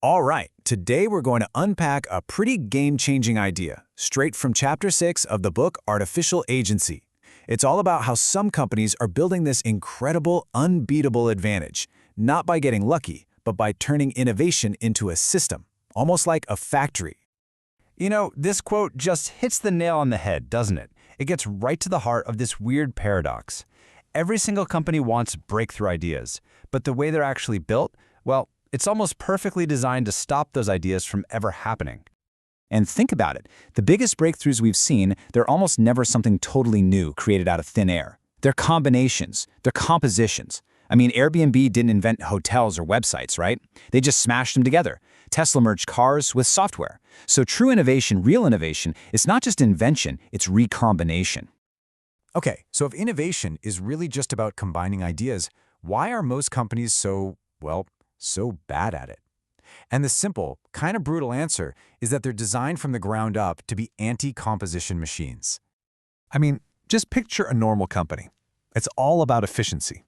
All right, today we're going to unpack a pretty game-changing idea, straight from Chapter 6 of the book Artificial Agency. It's all about how some companies are building this incredible, unbeatable advantage, not by getting lucky, but by turning innovation into a system, almost like a factory. You know, this quote just hits the nail on the head, doesn't it? It gets right to the heart of this weird paradox. Every single company wants breakthrough ideas, but the way they're actually built, well, it's almost perfectly designed to stop those ideas from ever happening. And think about it. The biggest breakthroughs we've seen, they're almost never something totally new created out of thin air. They're combinations, they're compositions. I mean, Airbnb didn't invent hotels or websites, right? They just smashed them together. Tesla merged cars with software. So true innovation, real innovation, is not just invention, it's recombination. Okay, so if innovation is really just about combining ideas, why are most companies so bad at it? And the simple, kind of brutal answer is that they're designed from the ground up to be anti-composition machines. I mean, just picture a normal company. It's all about efficiency.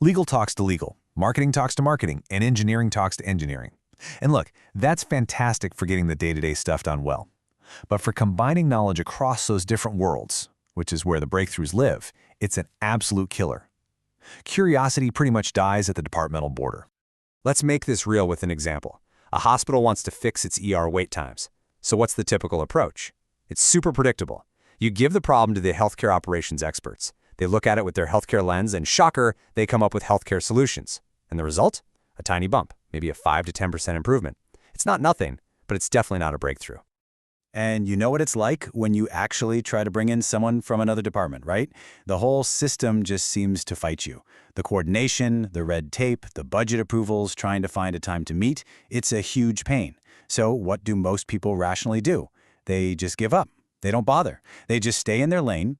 Legal talks to legal, marketing talks to marketing, and engineering talks to engineering. And look, that's fantastic for getting the day-to-day stuff done well. But for combining knowledge across those different worlds, which is where the breakthroughs live, it's an absolute killer. Curiosity pretty much dies at the departmental border. Let's make this real with an example. A hospital wants to fix its ER wait times. So what's the typical approach? It's super predictable. You give the problem to the healthcare operations experts. They look at it with their healthcare lens, and shocker, they come up with healthcare solutions. And the result? A tiny bump, maybe a 5 to 10% improvement. It's not nothing, but it's definitely not a breakthrough. And you know what it's like when you actually try to bring in someone from another department, right? The whole system just seems to fight you. The coordination, the red tape, the budget approvals, trying to find a time to meet, it's a huge pain. So what do most people rationally do? They just give up. They don't bother. They just stay in their lane.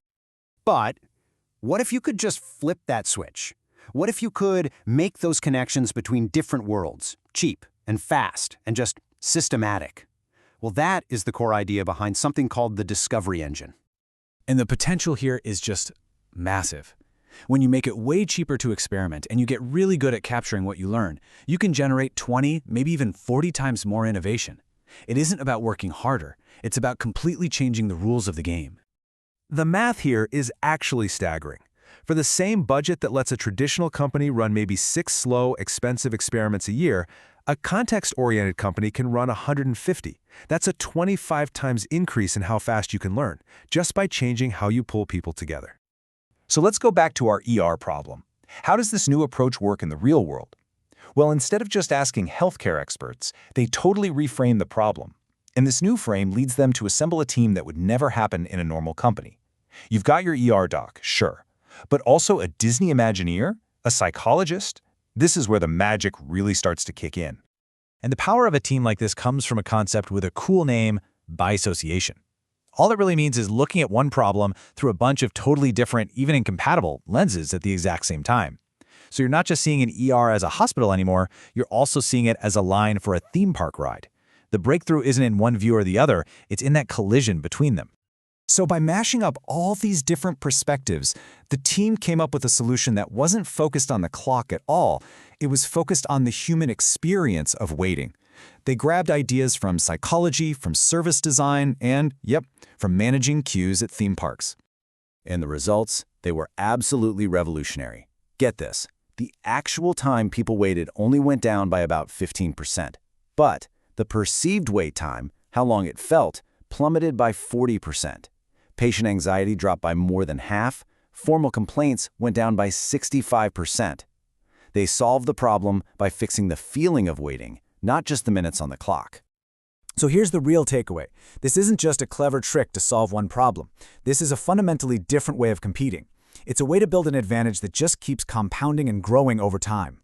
But what if you could just flip that switch? What if you could make those connections between different worlds, cheap and fast and just systematic? Well, that is the core idea behind something called the Discovery Engine. And the potential here is just massive. When you make it way cheaper to experiment and you get really good at capturing what you learn, you can generate 20, maybe even 40 times more innovation. It isn't about working harder. It's about completely changing the rules of the game. The math here is actually staggering. For the same budget that lets a traditional company run maybe 6 slow, expensive experiments a year, a context-oriented company can run 150. That's a 25 times increase in how fast you can learn, just by changing how you pull people together. So let's go back to our ER problem. How does this new approach work in the real world? Well, instead of just asking healthcare experts, they totally reframe the problem. And this new frame leads them to assemble a team that would never happen in a normal company. You've got your ER doc, sure, but also a Disney Imagineer, a psychologist. This is where the magic really starts to kick in. And the power of a team like this comes from a concept with a cool name, biassociation. All it really means is looking at one problem through a bunch of totally different, even incompatible, lenses at the exact same time. So you're not just seeing an ER as a hospital anymore, you're also seeing it as a line for a theme park ride. The breakthrough isn't in one view or the other, it's in that collision between them. So by mashing up all these different perspectives, the team came up with a solution that wasn't focused on the clock at all. It was focused on the human experience of waiting. They grabbed ideas from psychology, from service design, and, from managing queues at theme parks. And the results, they were absolutely revolutionary. Get this, the actual time people waited only went down by about 15%. But the perceived wait time, how long it felt, plummeted by 40%. Patient anxiety dropped by more than half. Formal complaints went down by 65%. They solved the problem by fixing the feeling of waiting, not just the minutes on the clock. So here's the real takeaway. This isn't just a clever trick to solve one problem. This is a fundamentally different way of competing. It's a way to build an advantage that just keeps compounding and growing over time.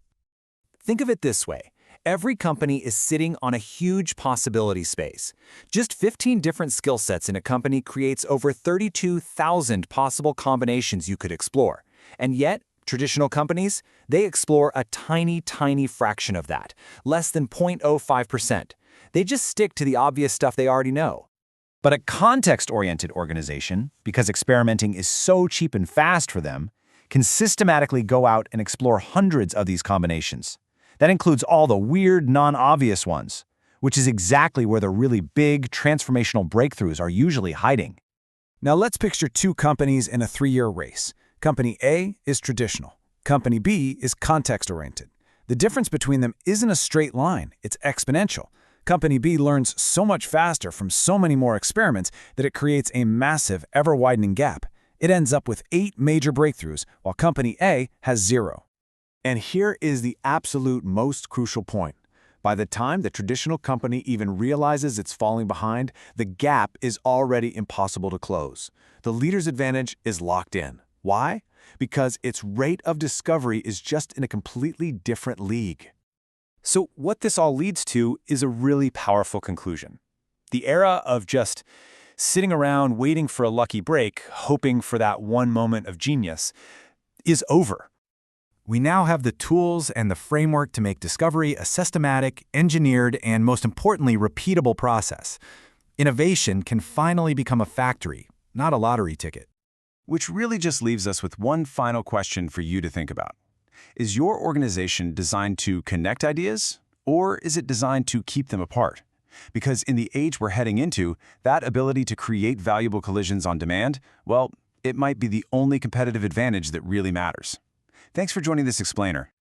Think of it this way. Every company is sitting on a huge possibility space. Just 15 different skill sets in a company creates over 32,000 possible combinations you could explore. And yet, traditional companies, they explore a tiny, tiny fraction of that, less than 0.05%. They just stick to the obvious stuff they already know. But a context-oriented organization, because experimenting is so cheap and fast for them, can systematically go out and explore hundreds of these combinations. That includes all the weird, non-obvious ones. which is exactly where the really big, transformational breakthroughs are usually hiding. Now let's picture two companies in a 3-year race. Company A is traditional. Company B is context-oriented. The difference between them isn't a straight line, it's exponential. Company B learns so much faster from so many more experiments that it creates a massive, ever-widening gap. It ends up with 8 major breakthroughs, while Company A has 0. And here is the absolute most crucial point. By the time the traditional company even realizes it's falling behind, the gap is already impossible to close. The leader's advantage is locked in. Why? Because its rate of discovery is just in a completely different league. So what this all leads to is a really powerful conclusion. The era of just sitting around waiting for a lucky break, hoping for that one moment of genius, is over. We now have the tools and the framework to make discovery a systematic, engineered, and most importantly, repeatable process. Innovation can finally become a factory, not a lottery ticket. Which really just leaves us with one final question for you to think about. Is your organization designed to connect ideas, or is it designed to keep them apart? Because in the age we're heading into, that ability to create valuable collisions on demand, well, it might be the only competitive advantage that really matters. Thanks for joining this explainer.